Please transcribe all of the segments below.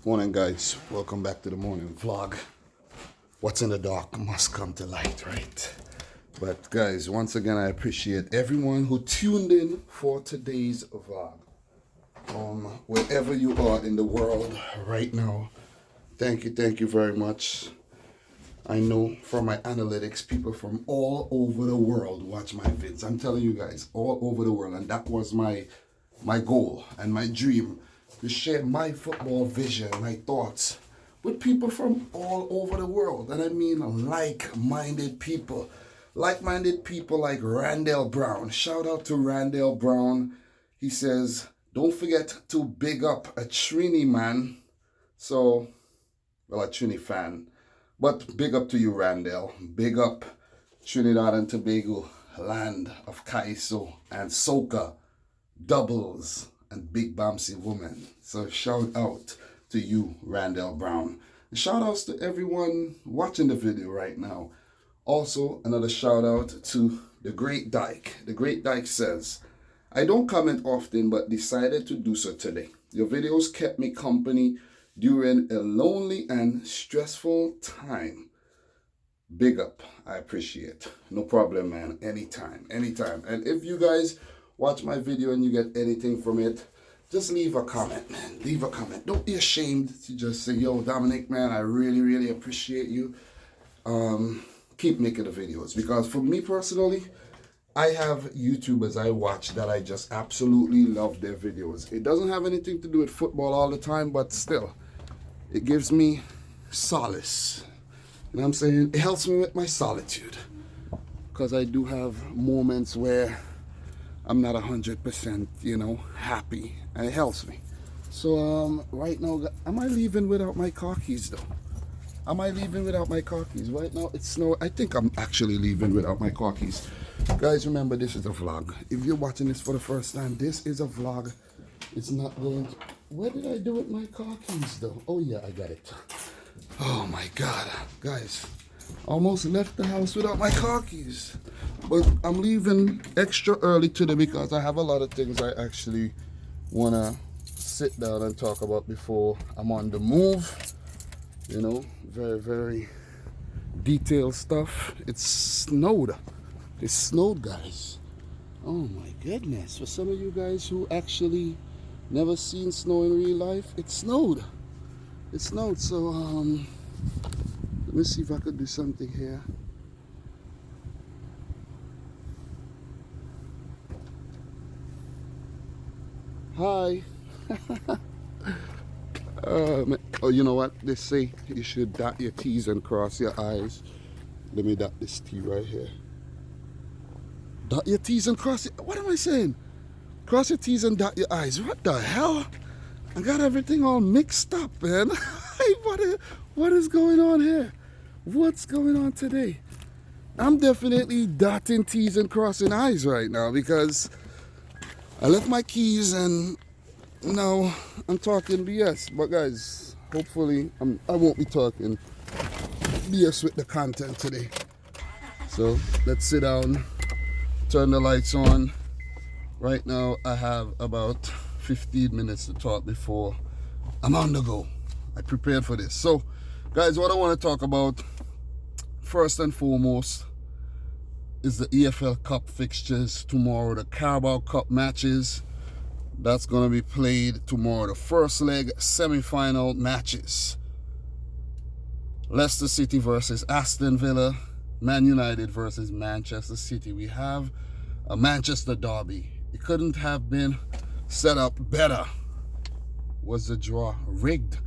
Morning, guys. Welcome back to the morning vlog. What's in the dark must come to light, right? But guys, once again, I appreciate everyone who tuned in for today's vlog. Wherever you are in the world right now, thank you very much. I know from my analytics, people from all over the world watch my vids. I'm telling you guys, all over the world, and that was my goal and my dream, to share my football vision, my thoughts with people from all over the world. And I mean like-minded people. Like-minded people like Randall Brown. Shout out to Randall Brown. He says, don't forget to big up a Trini man. So, well, a Trini fan. But big up to you, Randall. Big up Trinidad and Tobago, land of Kaiso and Soca, doubles, and big Bamsi woman. So shout out to you, Randall Brown. And shout outs to everyone watching the video right now. Also, another shout out to the Great Dyke. The Great Dyke says, I don't comment often, but decided to do so today. Your videos kept me company during a lonely and stressful time. Big up. I appreciate. No problem, man. Anytime. And if you guys watch my video and you get anything from it, just leave a comment, man. Leave a comment. Don't be ashamed to just say, yo, Dominic, man, I really appreciate you. Keep making the videos. Because for me personally, I have YouTubers I watch that I just absolutely love their videos. It doesn't have anything to do with football all the time, but still, it gives me solace. You know what I'm saying? It helps me with my solitude. Because I do have moments where I'm not 100%, happy. And it helps me. So, right now, am I leaving without my car keys, though? Am I leaving without my car keys? Right now, it's snow. I think I'm actually leaving without my car keys. Guys, remember, this is a vlog. If you're watching this for the first time, this is a vlog. It's not going to... What did I do with my car keys, though? Oh, yeah, I got it. Oh, my God. Guys, almost left the house without my car keys. But I'm leaving extra early today because I have a lot of things I actually want to sit down and talk about before I'm on the move. Very detailed stuff. It snowed, guys. Oh my goodness. For some of you guys who actually never seen snow in real life, it snowed. So let me see if I could do something here. Hi. Oh, you know what? They say you should dot your T's and cross your I's. Let me dot this T right here. Dot your T's and cross your... What am I saying? Cross your T's and dot your I's. What the hell? I got everything all mixed up, man. What is going on here? What's going on today? I'm definitely dotting T's and crossing I's right now because I left my keys and now I'm talking BS. But guys, hopefully I won't be talking BS with the content today. So let's sit down, turn the lights on. Right now I have about 15 minutes to talk before I'm on the go. I prepared for this. So guys, what I want to talk about first and foremost is the EFL Cup fixtures tomorrow, the Carabao Cup matches. That's going to be played tomorrow. The first leg semi-final matches. Leicester City versus Aston Villa. Man United versus Manchester City. We have a Manchester derby. It couldn't have been set up better. Was the draw rigged?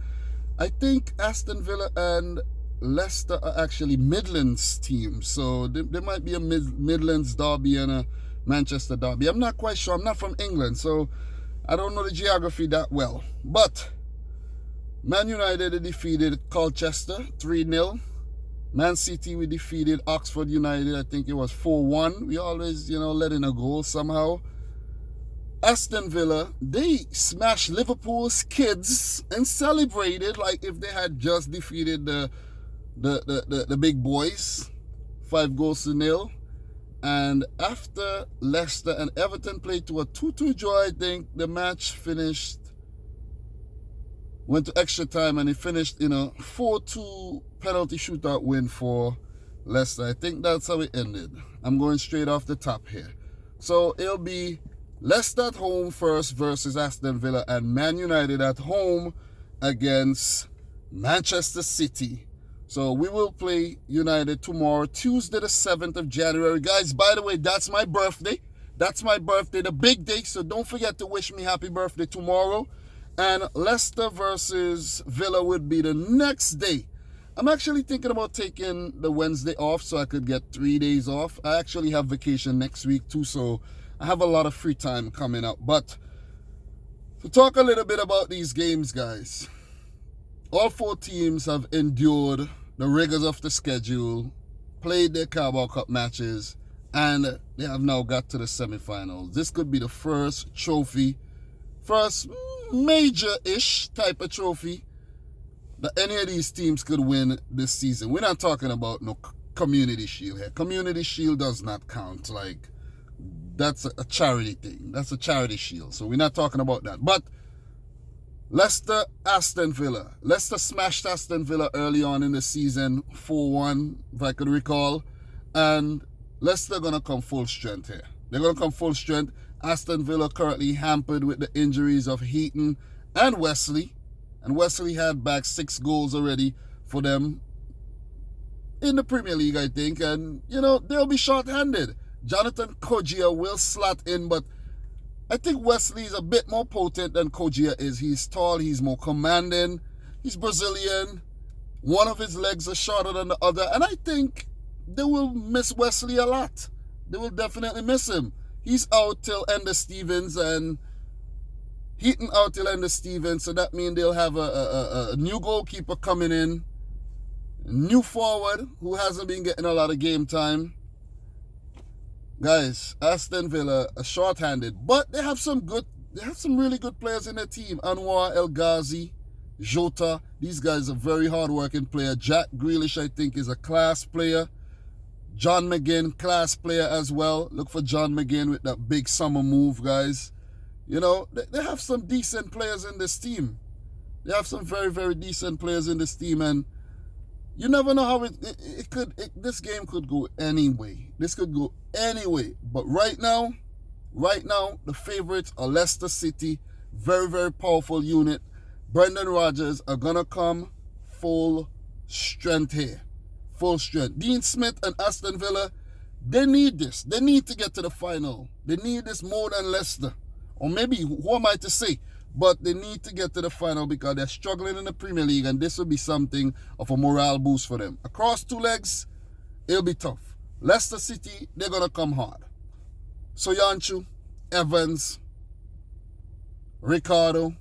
I think Aston Villa and Leicester are actually Midlands teams. So there might be a Midlands derby and a Manchester derby. I'm not quite sure. I'm not from England, so I don't know the geography that well. But Man United defeated Colchester 3-0. Man City, we defeated Oxford United. I think it was 4-1. We always, let in a goal somehow. Aston Villa, they smashed Liverpool's kids and celebrated like if they had just defeated the big boys. 5-0. And after Leicester and Everton played to a 2-2 draw, I think the match finished Went to extra time and it finished in a 4-2 penalty shootout win for Leicester. I think that's how it ended. I'm going straight off the top here. So it'll be Leicester at home first versus Aston Villa, and Man United at home against Manchester City. So we will play United tomorrow, Tuesday the 7th of January. Guys, by the way, that's my birthday. That's my birthday, the big day. So don't forget to wish me happy birthday tomorrow. And Leicester versus Villa would be the next day. I'm actually thinking about taking the Wednesday off so I could get 3 days off. I actually have vacation next week too, so I have a lot of free time coming up. But to talk a little bit about these games, guys, all 4 teams have endured the rigors of the schedule, played their Carabao Cup matches, and they have now got to the semi-finals. This could be the first trophy, first major-ish type of trophy that any of these teams could win this season. We're not talking about no Community Shield here. Community Shield does not count. Like, that's a charity thing. That's a charity shield. So we're not talking about that. But Leicester, Aston Villa. Leicester smashed Aston Villa early on in the season, 4-1, if I could recall. And Leicester going to come full strength here. They're going to come full strength. Aston Villa currently hampered with the injuries of Heaton and Wesley. And Wesley had back 6 goals already for them in the Premier League, I think. And, you know, they'll be short-handed. Jonathan Kogia will slot in, but I think Wesley is a bit more potent than Kogia is. He's tall, he's more commanding, he's Brazilian. One of his legs are shorter than the other. And I think they will miss Wesley a lot. They will definitely miss him. He's out till Ender Stevens and Heaton out till Ender Stevens, so that means they'll have a new goalkeeper coming in, a new forward who hasn't been getting a lot of game time. Guys, Aston Villa are short-handed, but they have some really good players in their team. Anwar El Ghazi, Jota, these guys are very hard-working player. Jack Grealish, I think, is a class player. John McGinn, class player as well. Look for John McGinn with that big summer move, guys. You know, they have some decent players in this team. They have some very, very decent players in this team, and you never know how this game could go anyway. This could go anyway. But right now, the favorites are Leicester City. Very, very powerful unit. Brendan Rodgers are going to come full strength here. Full strength. Dean Smith and Aston Villa, they need this. They need to get to the final. They need this more than Leicester. Or maybe, who am I to say? But they need to get to the final because they're struggling in the Premier League, and this will be something of a morale boost for them. Across 2 legs, it'll be tough. Leicester City, they're going to come hard. Soyuncu, Evans, Ricardo,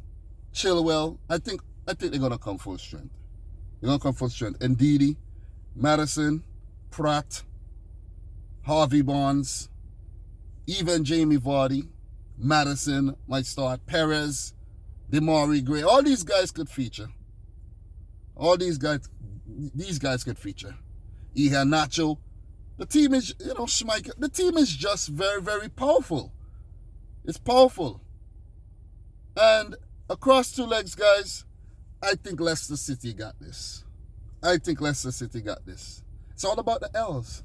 Chilwell, I think they're going to come full strength. They're going to come full strength. Ndidi, Madison, Pratt, Harvey Barnes, even Jamie Vardy, Madison might start, Perez, Demari Gray. All these guys could feature. These guys could feature. Iheanacho. The team is, Schmeichel. The team is just very, very powerful. It's powerful. And across 2 legs, guys, I think Leicester City got this. It's all about the L's.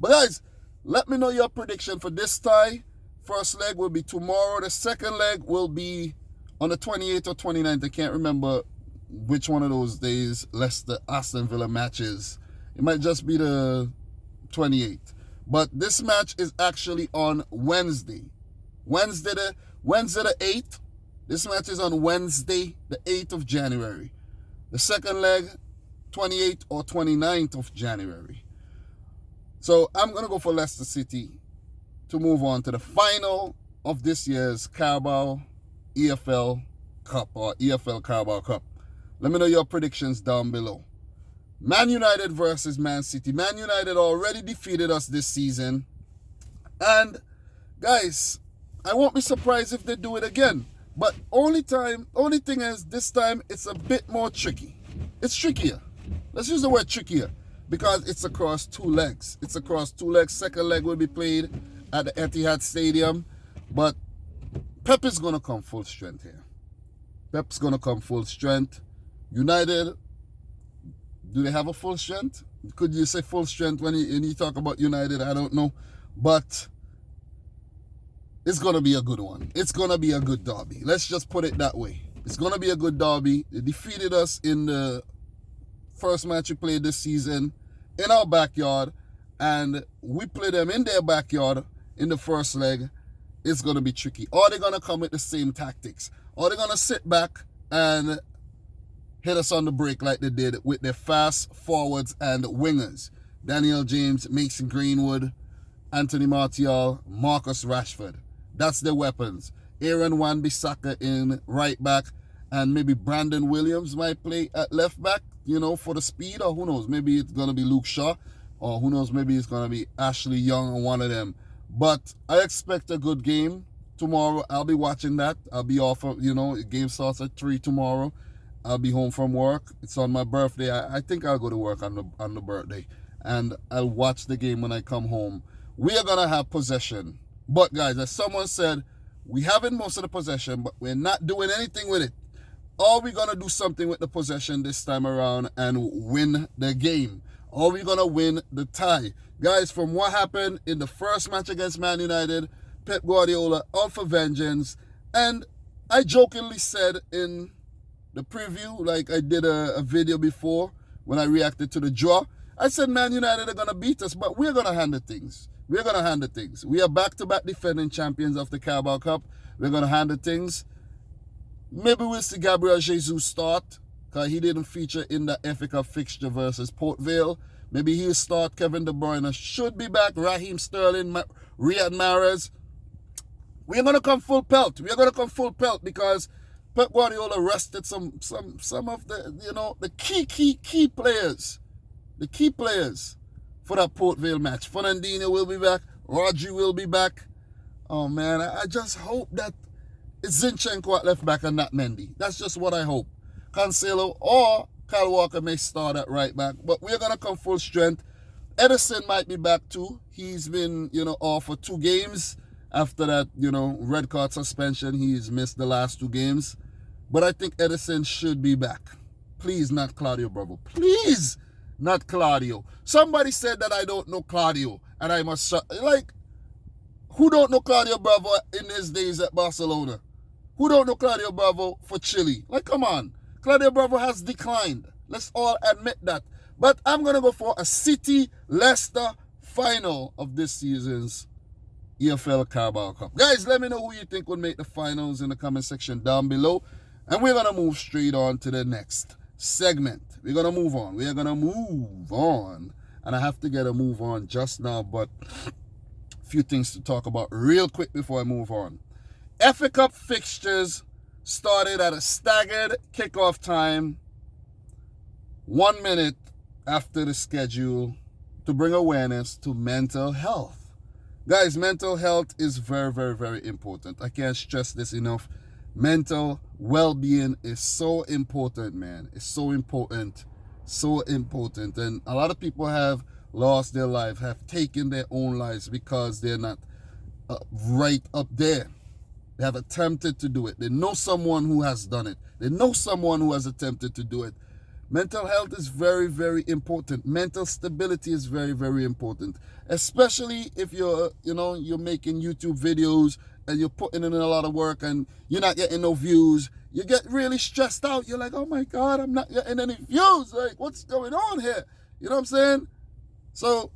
But guys, let me know your prediction for this tie. First leg will be tomorrow. The second leg will be on the 28th or 29th. I can't remember which one of those days Leicester Aston Villa matches. It might just be the 28th. But this match is actually on Wednesday. Wednesday the 8th. This match is on Wednesday, the 8th of January. The second leg, 28th or 29th of January. So I'm going to go for Leicester City to move on to the final of this year's Carabao EFL Cup or EFL Carabao Cup. Let me know your predictions down below. Man United versus Man City. Man United already defeated us this season. And guys, I won't be surprised if they do it again. But only thing is, this time it's a bit more tricky. It's trickier. Let's use the word trickier because it's across 2 legs. Second leg will be played at the Etihad Stadium. But Pep is going to come full strength here. Pep's going to come full strength. United, do they have a full strength? Could you say full strength when you talk about United? I don't know. But it's going to be a good one. It's going to be a good derby. Let's just put it that way. It's going to be a good derby. They defeated us in the first match we played this season in our backyard. And we play them in their backyard in the first leg. It's going to be tricky. Or they're going to come with the same tactics. Or they're going to sit back and hit us on the break like they did with their fast forwards and wingers. Daniel James, Mason Greenwood, Anthony Martial, Marcus Rashford. That's their weapons. Aaron Wan-Bissaka in right back, and maybe Brandon Williams might play at left back, for the speed, or who knows, maybe it's going to be Luke Shaw, or who knows, maybe it's going to be Ashley Young or one of them. But I expect a good game tomorrow. I'll be watching that. I'll be off, the game starts at 3 tomorrow. I'll be home from work. It's on my birthday. I think I'll go to work on the birthday. And I'll watch the game when I come home. We are going to have possession. But guys, as someone said, we having most of the possession, but we're not doing anything with it. Are we going to do something with the possession this time around and win the game? Are we going to win the tie? Guys, from what happened in the first match against Man United, Pep Guardiola out for vengeance. And I jokingly said in the preview, like I did a video before when I reacted to the draw, I said Man United are going to beat us, but we're going to handle things. We're going to handle things. We are back-to-back defending champions of the Carabao Cup. We're going to handle things. Maybe we'll see Gabriel Jesus start, because he didn't feature in the FA Cup fixture versus Port Vale. Maybe he'll start. Kevin De Bruyne should be back. Raheem Sterling, Riyad Mahrez. We're going to come full pelt. We're going to come full pelt because Pep Guardiola rested some of the, the key players. The key players for that Port Vale match. Fernandinho will be back. Rodri will be back. Oh, man, I just hope that it's Zinchenko at left back and not Mendy. That's just what I hope. Cancelo or Kyle Walker may start at right back, but we're going to come full strength. Edison might be back too. He's been, off for 2 games. After that, red card suspension, he's missed the last 2 games. But I think Edison should be back. Please, not Claudio Bravo. Please, not Claudio. Somebody said that I don't know Claudio, and I must who don't know Claudio Bravo in his days at Barcelona? Who don't know Claudio Bravo for Chile? Come on. Claudio Bravo has declined. Let's all admit that. But I'm going to go for a City-Leicester final of this season's EFL Carabao Cup. Guys, let me know who you think would make the finals in the comment section down below. And we're going to move straight on to the next segment. We're going to move on. We are going to move on. And I have to get a move on just now, but a few things to talk about real quick before I move on. FA Cup fixtures started at a staggered kickoff time 1 minute after the schedule to bring awareness to mental health. Guys, mental health is very, very, very important. I can't stress this enough. Mental well-being is so important, man. It's so important. So important. And a lot of people have lost their life, have taken their own lives because they're not right up there. They have attempted to do it. They know someone who has done it. They know someone who has attempted to do it. Mental health is very, very important. Mental stability is very, very important. Especially if you're making YouTube videos and you're putting in a lot of work and you're not getting no views. You get really stressed out. You're like, oh my God, I'm not getting any views. Like, what's going on here? You know what I'm saying? So,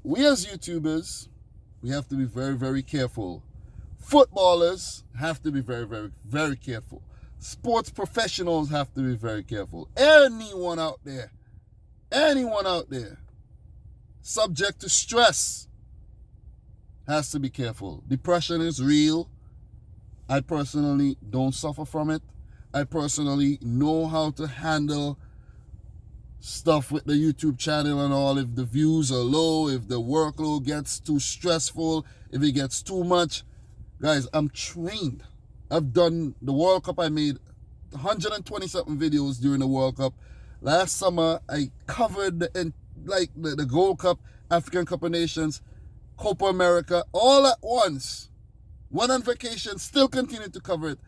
we as YouTubers, we have to be very, very careful. Footballers have to be very, very, very careful. Sports professionals have to be very careful. Anyone out there subject to stress has to be careful. Depression is real. I personally don't suffer from it. I personally know how to handle stuff with the YouTube channel and all. If the views are low, if the workload gets too stressful, if it gets too much. Guys, I'm trained. I've done the World Cup. I made 120-something videos during the World Cup. Last summer, I covered the Gold Cup, African Cup of Nations, Copa America, all at once. Went on vacation, still continued to cover it.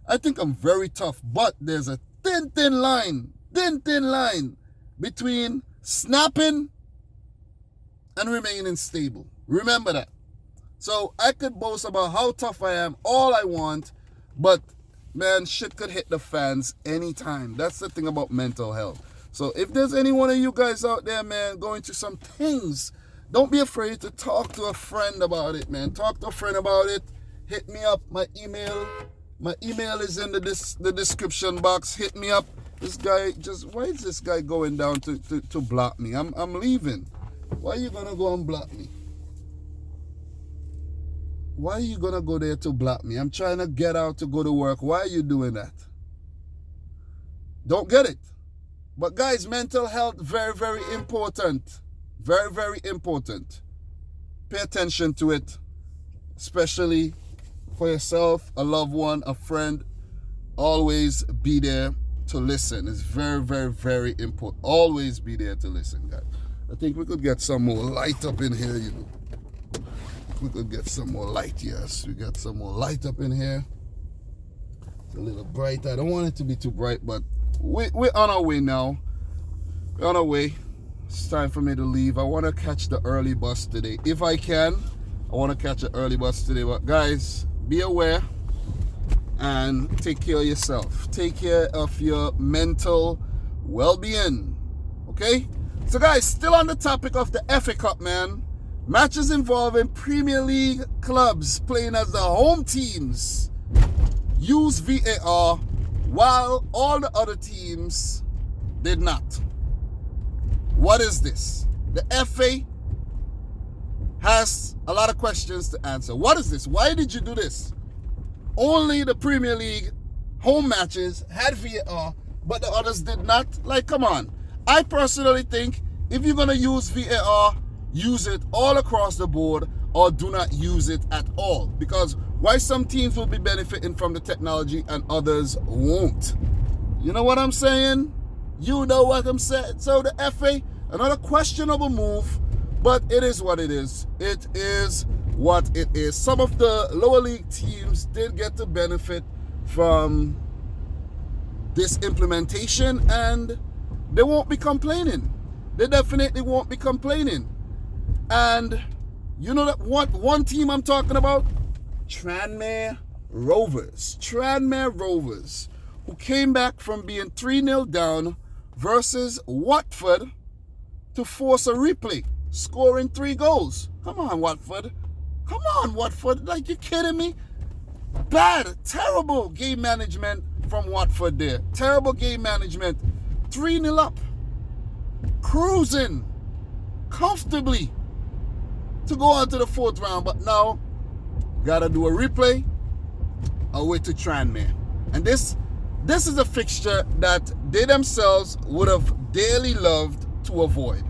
I think I'm very tough, but there's a thin line between snapping and remaining stable. Remember that. So I could boast about how tough I am all I want, but man, shit could hit the fans anytime. That's the thing about mental health. So if there's any one of you guys out there, man, going through some things, don't be afraid to talk to a friend about it, man. Talk to a friend about it. Hit me up. My email is in the description box. Hit me up. This guy why is this guy going down to block me? I'm leaving. Why are you gonna go and block me? Why are you gonna go there to block me? I'm trying to get out to go to work. Why are you doing that? Don't get it. But guys, mental health, very, very important. Very, very important. Pay attention to it, especially for yourself, a loved one, a friend. Always be there to listen. It's very, very, very important. Always be there to listen, guys. I think we could get some more light up in here, you know. We could get some more light, yes. We got some more light up in here. It's a little bright. I don't want it to be too bright, but we're on our way now. We're on our way. It's time for me to leave. I want to catch the early bus today. If I can, I want to catch an early bus today. But guys, be aware and take care of yourself. Take care of your mental well-being. Okay? So guys, still on the topic of the FA Cup, man. Matches involving Premier League clubs playing as the home teams use VAR while all the other teams did not. What is this? The FA has a lot of questions to answer. What is this? Why did you do this? Only the Premier League home matches had VAR, but the others did not. Like, come on. I personally think if you're going to use VAR, use it all across the board or do not use it at all. Because why some teams will be benefiting from the technology and others won't. You know what I'm saying? You know what I'm saying. So the FA, another questionable move, but it is what it is. It is what it is. Some of the lower league teams did get to benefit from this implementation and they won't be complaining. They definitely won't be complaining. And you know that one team I'm talking about? Tranmere Rovers. Tranmere Rovers, who came back from being 3-0 down versus Watford to force a replay, scoring 3 goals. Come on, Watford. Come on, Watford. Like, you kidding me? Bad, terrible game management from Watford there. Terrible game management. 3-0 up. Cruising comfortably to go on to the 4th round. But now, gotta do a replay away to Tranmere. And this is a fixture that they themselves would have dearly loved to avoid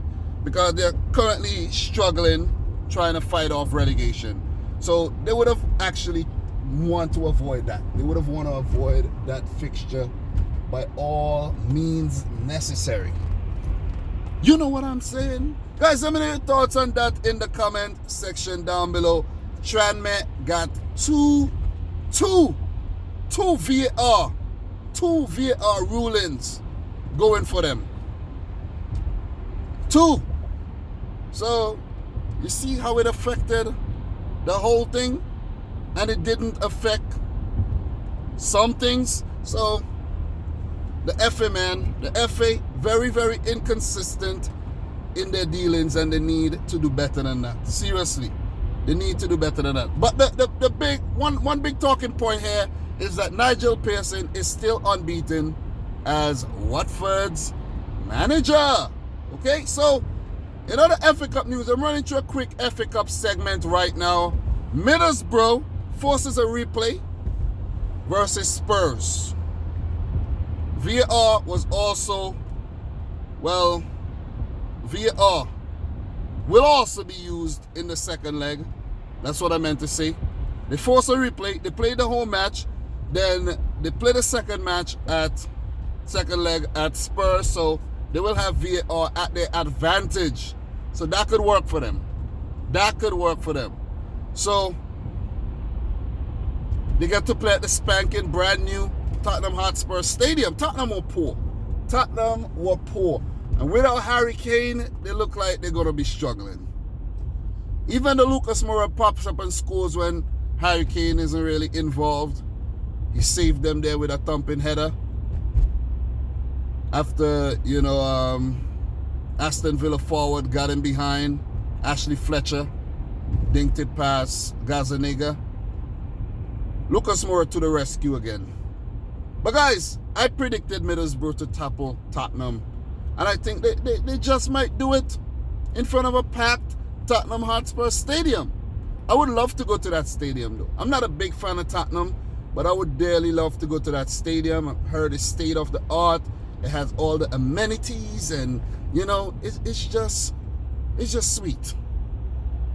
because they're currently struggling trying to fight off relegation. So they would have actually want to avoid that. They would have want to avoid that fixture by all means necessary. You know what I'm saying? Guys, let me know your thoughts on that in the comment section down below. Tranmere got two VAR rulings going for them. 2. So, you see how it affected the whole thing? And it didn't affect some things. So, the FA, man, the FA, very, very inconsistent in their dealings and they need to do better than that. Seriously, they need to do better than that. But the big, one big talking point here is that Nigel Pearson is still unbeaten as Watford's manager. Okay, so in other FA Cup news, I'm running through a quick FA Cup segment right now. Middlesbrough forces a replay versus Spurs. VAR was also, well, VAR will also be used in the second leg. That's what I meant to say. They force a replay. They play the home match. Then they play the second leg at Spurs. So they will have VAR at their advantage. So that could work for them. That could work for them. So They get to play at the spanking brand new Tottenham Hotspur Stadium. Tottenham were poor. And without Harry Kane, they look like they're going to be struggling. Even the Lucas Moura pops up and scores when Harry Kane isn't really involved. He saved them there with a thumping header. After, Aston Villa forward got him behind. Ashley Fletcher dinked it past Gazaniga. Lucas Moura to the rescue again. But guys, I predicted Middlesbrough to topple Tottenham. And I think they just might do it in front of a packed Tottenham Hotspur Stadium. I would love to go to that stadium though. I'm not a big fan of Tottenham, but I would dearly love to go to that stadium. I've heard it's state of the art. It has all the amenities and, it's just sweet.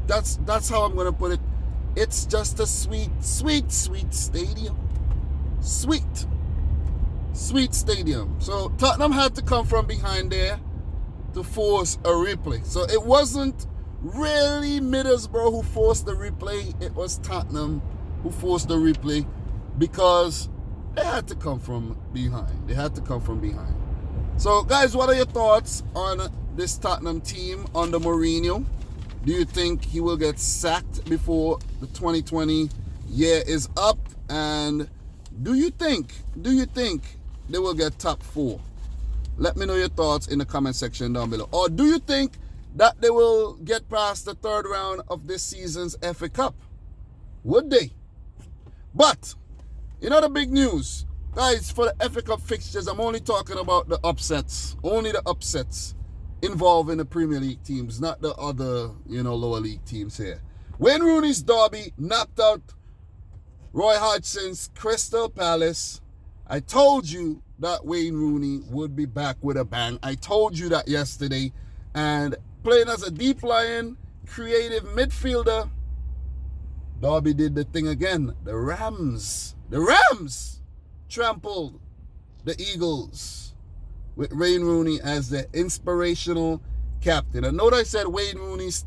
That's how I'm going to put it. It's just a sweet stadium. Sweet stadium. So Tottenham had to come from behind there to force a replay. So it wasn't really Middlesbrough who forced the replay. It was Tottenham who forced the replay because they had to come from behind. So guys, what are your thoughts on this Tottenham team under Mourinho? Do you think he will get sacked before the 2020 year is up? And do you think they will get top 4? Let me know your thoughts in the comment section down below. Or do you think that they will get past the third round of this season's FA Cup? Would they? But, the big news. Guys, for the FA Cup fixtures, I'm only talking about the upsets. Only the upsets involving the Premier League teams, not the other, lower league teams here. Wayne Rooney's derby knocked out Roy Hodgson's Crystal Palace. I told you that Wayne Rooney would be back with a bang. I told you that yesterday. And playing as a deep lying, creative midfielder, Derby did the thing again. The Rams trampled the Eagles with Wayne Rooney as the inspirational captain. And note I said Wayne Rooney's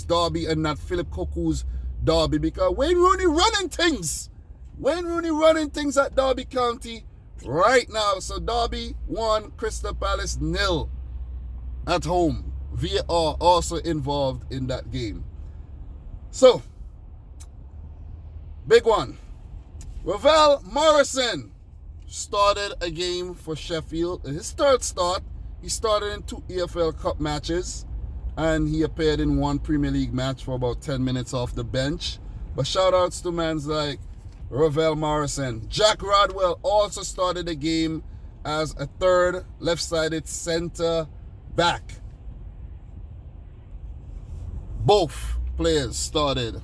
derby and not Philip Cocu's derby, because Wayne Rooney running things. Wayne Rooney running things at Derby County right now. So Derby 1, Crystal Palace 0 at home. VAR also involved in that game. So, big one. Ravel Morrison started a game for Sheffield. His third start. He started in 2 EFL Cup matches, and he appeared in 1 Premier League match for about 10 minutes off the bench. But shout outs to mans like Ravel Morrison. Jack Rodwell also started the game as a third left-sided centre back. Both players started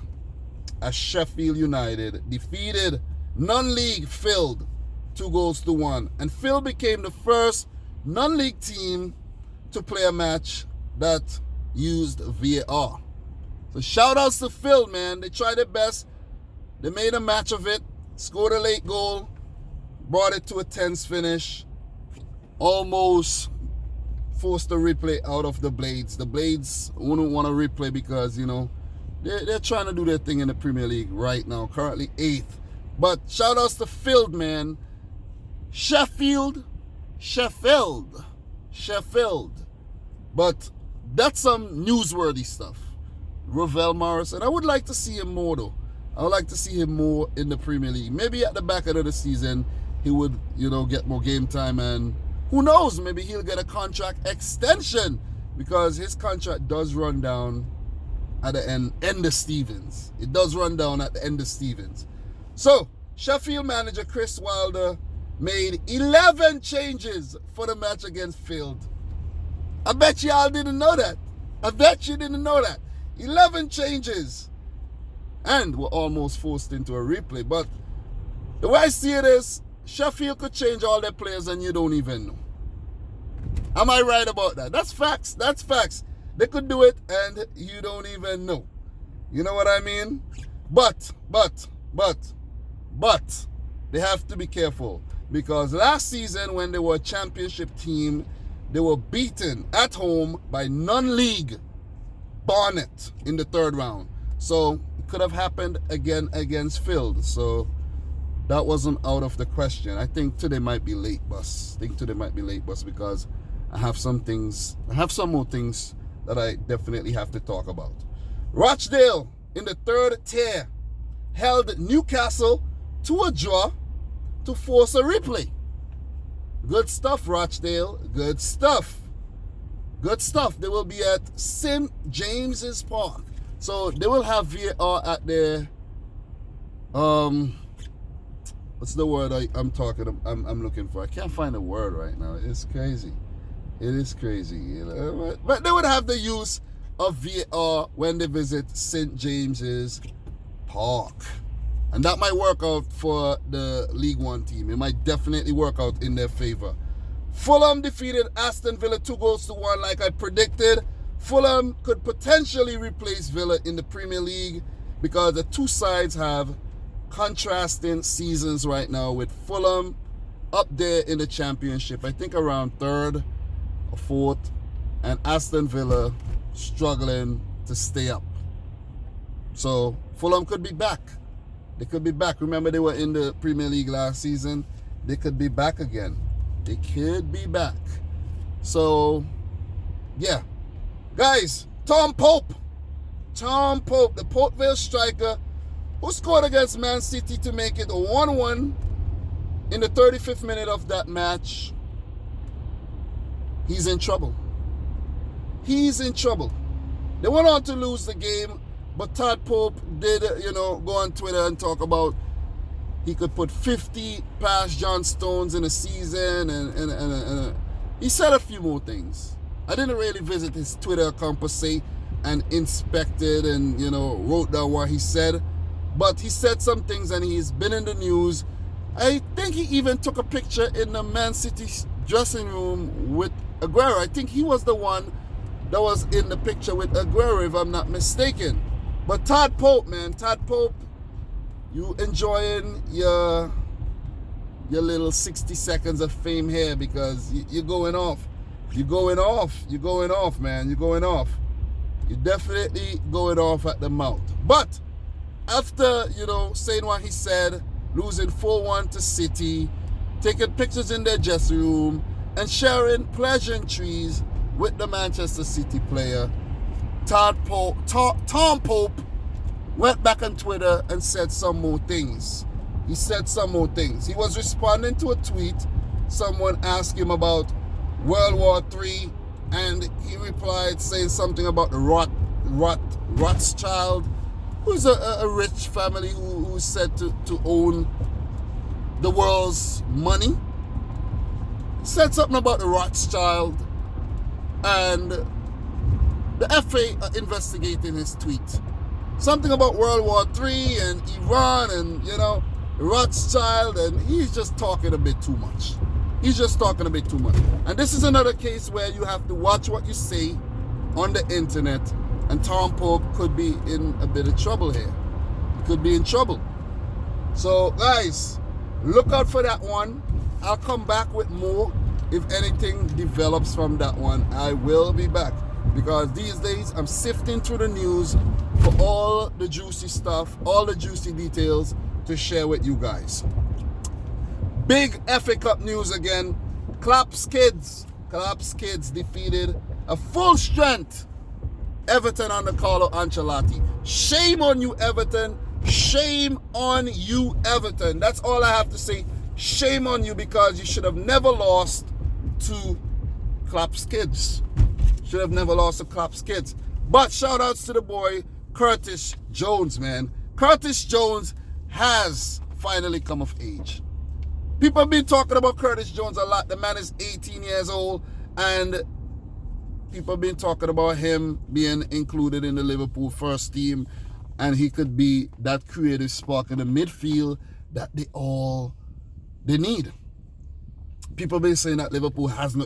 as Sheffield United defeated non-league Fylde 2-1. And Fylde became the first non-league team to play a match that used VAR. So shout outs to Fylde, man. They tried their best. They made a match of it, scored a late goal, brought it to a tense finish, almost forced a replay out of the Blades. The Blades wouldn't want to replay because, they're trying to do their thing in the Premier League right now, currently 8th. But shout outs to Fylde, man. Sheffield. But that's some newsworthy stuff. Ravel Morrison, I would like to see him more though. I would like to see him more in the Premier League. Maybe at the back end of the season, he would, get more game time, and who knows, maybe he'll get a contract extension because his contract does run down at the end of Stevens. It does run down at the end of Stevens. So, Sheffield manager Chris Wilder made 11 changes for the match against Fylde. I bet y'all didn't know that. 11 changes. And were almost forced into a replay. But the way I see it is, Sheffield could change all their players and you don't even know. Am I right about that? That's facts. They could do it and you don't even know. You know what I mean? But, they have to be careful. Because last season when they were a championship team, they were beaten at home by non-league Barnet in the third round. So it could have happened again against Fylde. So that wasn't out of the question. I think today might be late bus. Because I have some more things that I definitely have to talk about. Rochdale in the third tier held Newcastle to a draw to force a replay. Good stuff, Rochdale. Good stuff. They will be at St. James's Park. So they will have VAR at their what's the word I'm looking for? I can't find a word right now. It's crazy. It is crazy, you know. But they would have the use of VAR when they visit St. James's Park. And that might work out for the League One team. It might definitely work out in their favor. Fulham defeated Aston Villa 2-1 like I predicted. Fulham could potentially replace Villa in the Premier League because the two sides have contrasting seasons right now, with Fulham up there in the Championship, I think around 3rd or 4th, and Aston Villa struggling to stay up. So Fulham could be back. They could be back. Remember, they were in the Premier League last season. They could be back again. They could be back. So, yeah. Guys, Tom Pope, the Port Vale striker, who scored against Man City to make it 1-1 in the 35th minute of that match. He's in trouble. They went on to lose the game, but Todd Pope did, go on Twitter and talk about he could put 50 past John Stones in a season, and he said a few more things. I didn't really visit his Twitter account per se and inspect it and, wrote down what he said. But he said some things and he's been in the news. I think he even took a picture in the Man City dressing room with Aguero. I think he was the one that was in the picture with Aguero, if I'm not mistaken. But Todd Pope, you enjoying your little 60 seconds of fame here, because you're going off. You're going off, man. You're going off. You're definitely going off at the mouth. But after, saying what he said, losing 4-1 to City, taking pictures in their dressing room, and sharing pleasantries with the Manchester City player, Tom Pope went back on Twitter and said some more things. He was responding to a tweet. Someone asked him about World War III, and he replied saying something about the Rothschild, who's a rich family who's said to own the world's money. He said something about the Rothschild, and the FA are investigating his tweet. Something about World War III and Iran and, Rothschild, and he's just talking a bit too much. And this is another case where you have to watch what you say on the internet, and Tom Pope could be in a bit of trouble here. He could be in trouble. So, guys, look out for that one. I'll come back with more. If anything develops from that one, I will be back. Because these days, I'm sifting through the news for all the juicy stuff, all the juicy details to share with you guys. Big FA Cup news again. Klopp's kids defeated a full-strength Everton under Carlo Ancelotti. Shame on you, Everton. Shame on you, Everton. That's all I have to say. Shame on you, because you should have never lost to Klopp's kids. But shout outs to the boy Curtis Jones, man. Curtis Jones has finally come of age. People have been talking about Curtis Jones a lot. The man is 18 years old, and people have been talking about him being included in the Liverpool first team, and he could be that creative spark in the midfield that they need. People have been saying that Liverpool has no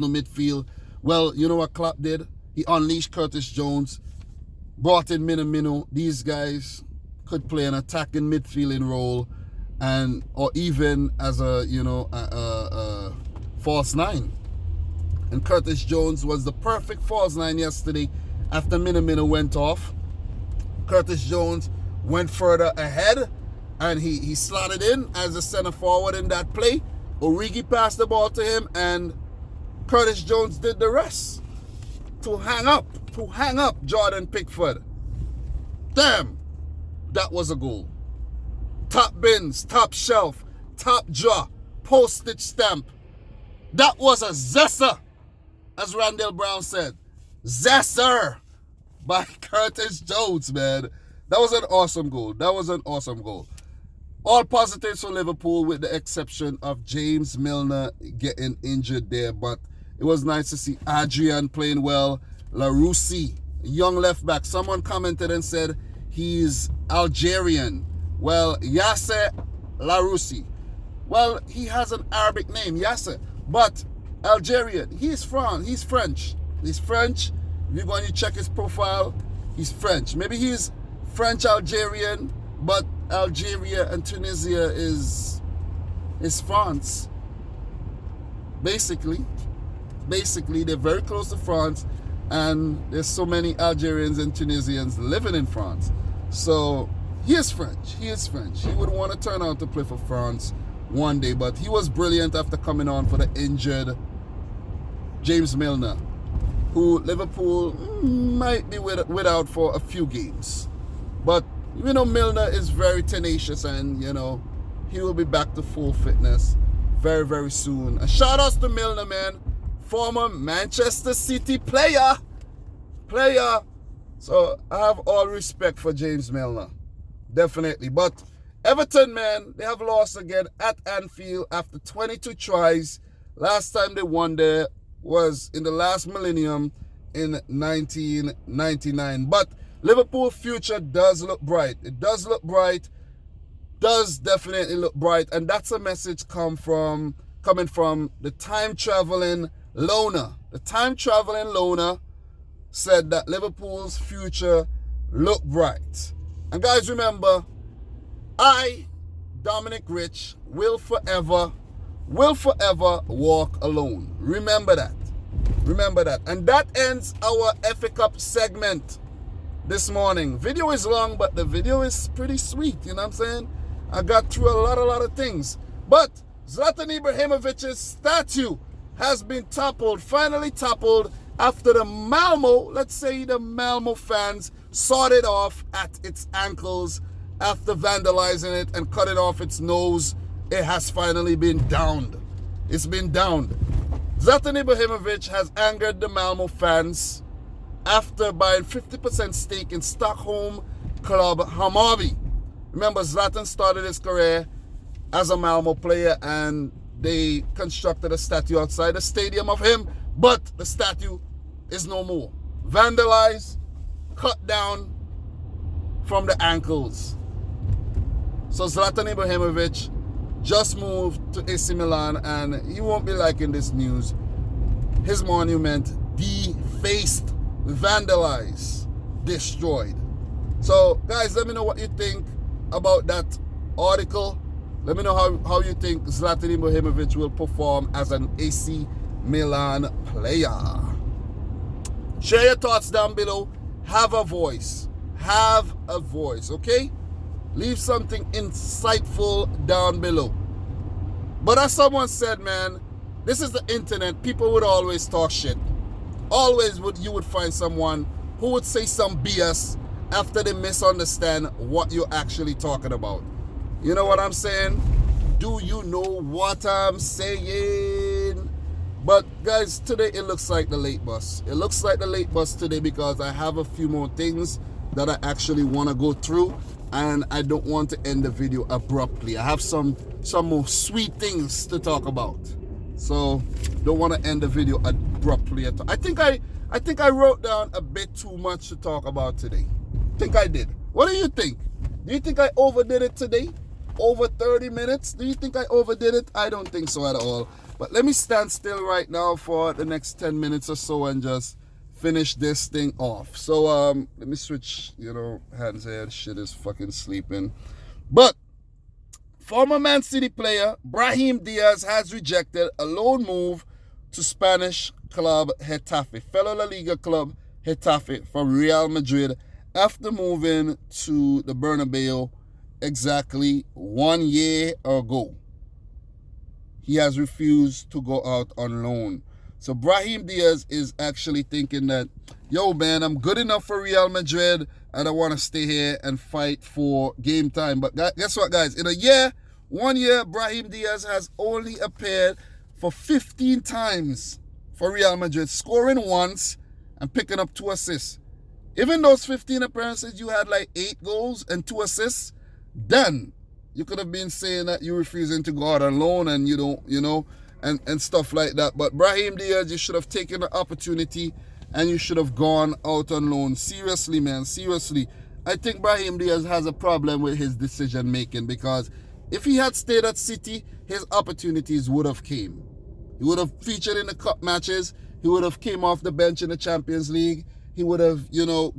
midfield. Well, you know what Klopp did? He unleashed Curtis Jones, brought in Minamino. These guys could play an attacking midfielding role, or even as a false nine. And Curtis Jones was the perfect false nine yesterday. After Minamino went off, Curtis Jones went further ahead and he slotted in as a center forward in that play. Origi passed the ball to him, and Curtis Jones did the rest to hang up Jordan Pickford. Damn, that was a goal. Top bins, top shelf, top jaw, postage stamp. That was a zesser, as Randall Brown said. Zesser by Curtis Jones, man. That was an awesome goal. That was an awesome goal. All positives for Liverpool with the exception of James Milner getting injured there. But it was nice to see Adrian playing well. Larouci, young left back. Someone commented and said he's Algerian. Well, Yasser Larouci. Well, he has an Arabic name, Yasser. But Algerian. He's French. He's French. If you're going to check his profile, he's French. Maybe he's French-Algerian, but Algeria and Tunisia is France. Basically, they're very close to France, and there's so many Algerians and Tunisians living in France. So he is French. He would want to turn out to play for France one day, but he was brilliant after coming on for the injured James Milner, who Liverpool might be without for a few games. But, Milner is very tenacious, and, he will be back to full fitness very, very soon. And shout outs to Milner, man. Former Manchester City player. So I have all respect for James Milner. Definitely. But Everton, man, they have lost again at Anfield after 22 tries. Last time they won there was in the last millennium in 1999. But Liverpool's future does look bright. It does look bright. Does definitely look bright. And that's a message coming from the time-traveling loner. The time-traveling loner said that Liverpool's future looked bright. And guys, remember, I, Dominic Rich, will forever walk alone. Remember that. And that ends our FA Cup segment this morning. Video is long, but the video is pretty sweet. You know what I'm saying? I got through a lot of things. But Zlatan Ibrahimovic's statue has been finally toppled after the Malmo fans sawed it off at its ankles after vandalizing it and cutting off its nose. It has finally been downed. It's been downed. Zlatan Ibrahimovic has angered the Malmo fans after buying 50% stake in Stockholm club Hammarby. Remember, Zlatan started his career as a Malmo player, and they constructed a statue outside the stadium of him, but the statue is no more. Vandalized, cut down from the ankles. So Zlatan Ibrahimovic just moved to AC Milan, and he won't be liking this news. His monument defaced, vandalized, destroyed. So guys, let me know what you think about that article. Let me know how you think Zlatan Ibrahimovic will perform as an AC Milan player. Share your thoughts down below. Have a voice, okay? Leave something insightful down below. But as someone said, man, this is the internet. People would always talk shit. You would find someone who would say some BS after they misunderstand what you're actually talking about. You know what I'm saying? Do you know what I'm saying? But guys, today it looks like the late bus. It looks like the late bus today because I have a few more things that I actually want to go through, and I don't want to end the video abruptly. I have some more sweet things to talk about. So don't want to end the video abruptly at all. I think I wrote down a bit too much to talk about today. I think I did. What do you think? Do you think I overdid it today? Over 30 minutes? Do you think I overdid it? I don't think so at all. But let me stand still right now for the next 10 minutes or so and just finish this thing off. So let me switch, hands here. Shit is fucking sleeping. But former Man City player Brahim Diaz has rejected a loan move to Spanish club Getafe, fellow La Liga club Getafe, from Real Madrid after moving to the Bernabeu exactly 1 year ago, he has refused to go out on loan. So Brahim Diaz is actually thinking that, yo man, I'm good enough for Real Madrid and I want to stay here and fight for game time. But guess what, guys? In a year, 1 year, Brahim Diaz has only appeared for 15 times for Real Madrid, scoring once and picking up 2 assists. Even those 15 appearances, you had like 8 goals and 2 assists. Then you could have been saying that you're refusing to go out on loan and you don't, and stuff like that. But Brahim Diaz, you should have taken the opportunity and you should have gone out on loan. Seriously, man, seriously. I think Brahim Diaz has a problem with his decision making, because if he had stayed at City, his opportunities would have came. He would have featured in the cup matches. He would have came off the bench in the Champions League. He would have,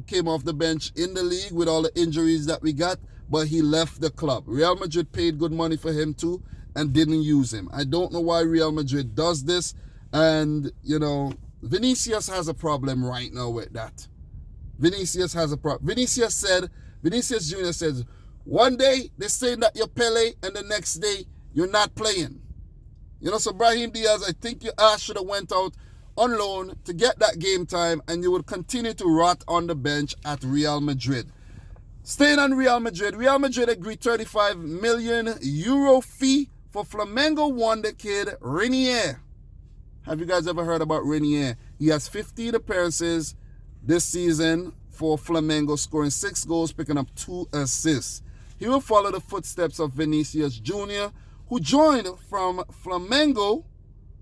came off the bench in the league with all the injuries that we got. But he left the club. Real Madrid paid good money for him too and didn't use him. I don't know why Real Madrid does this. And, Vinicius has a problem right now with that. Vinicius has a problem. Vinicius Jr. says, one day they're saying that you're Pele and the next day you're not playing. So Brahim Diaz, I think your ass should have went out on loan to get that game time and you would continue to rot on the bench at Real Madrid. Staying on Real Madrid agreed 35 million euro fee for Flamengo wonder kid Renier. Have you guys ever heard about Renier? He has 15 appearances this season for Flamengo, scoring 6 goals, picking up 2 assists. He will follow the footsteps of Vinicius Jr., who joined from Flamengo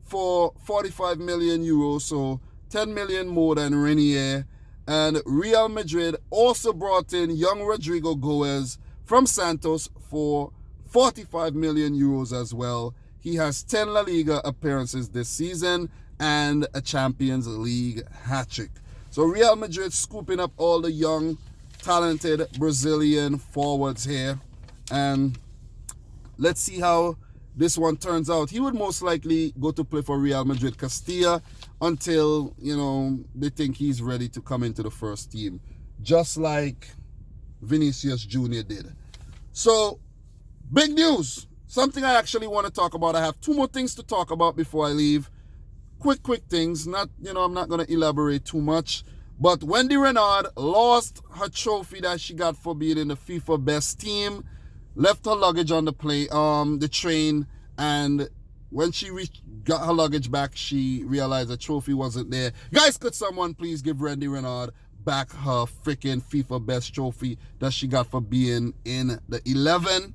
for 45 million euros, so 10 million more than Renier. And Real Madrid also brought in young Rodrigo Goes from Santos for 45 million euros as well. He has 10 La Liga appearances this season and a Champions League hat-trick. So Real Madrid scooping up all the young, talented Brazilian forwards here. And let's see how this one turns out. He would most likely go to play for Real Madrid Castilla until, they think he's ready to come into the first team, just like Vinicius Jr. did. So, big news. Something I actually want to talk about. I have 2 more things to talk about before I leave. Quick things. Not, I'm not going to elaborate too much. But Wendy Renard lost her trophy that she got for being in the FIFA best team. Left her luggage on the train, and when she got her luggage back, she realized the trophy wasn't there. Guys, could someone please give Wendy Renard back her freaking FIFA best trophy that she got for being in the 11,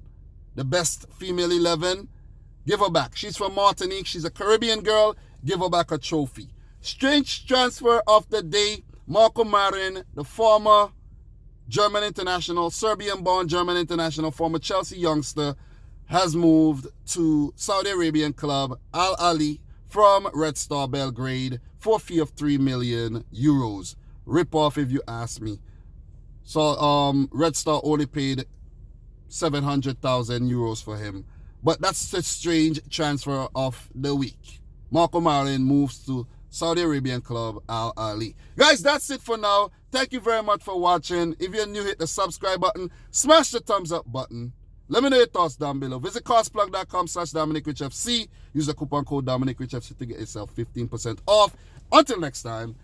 the best female 11? Give her back. She's from Martinique. She's a Caribbean girl. Give her back her trophy. Strange transfer of the day. Marco Marin, the former German international, Serbian-born German international, former Chelsea youngster, has moved to Saudi Arabian club Al Ahly from Red Star Belgrade for a fee of 3 million euros. Rip off if you ask me. So Red Star only paid 700,000 euros for him. But that's the strange transfer of the week. Marco Marin moves to Saudi Arabian club Al Ahly. Guys, that's it for now. Thank you very much for watching. If you're new, hit the subscribe button. Smash the thumbs up button. Let me know your thoughts down below. Visit costplug.com/Dominic Rich FC. Use the coupon code Dominic Rich FC to get yourself 15% off. Until next time,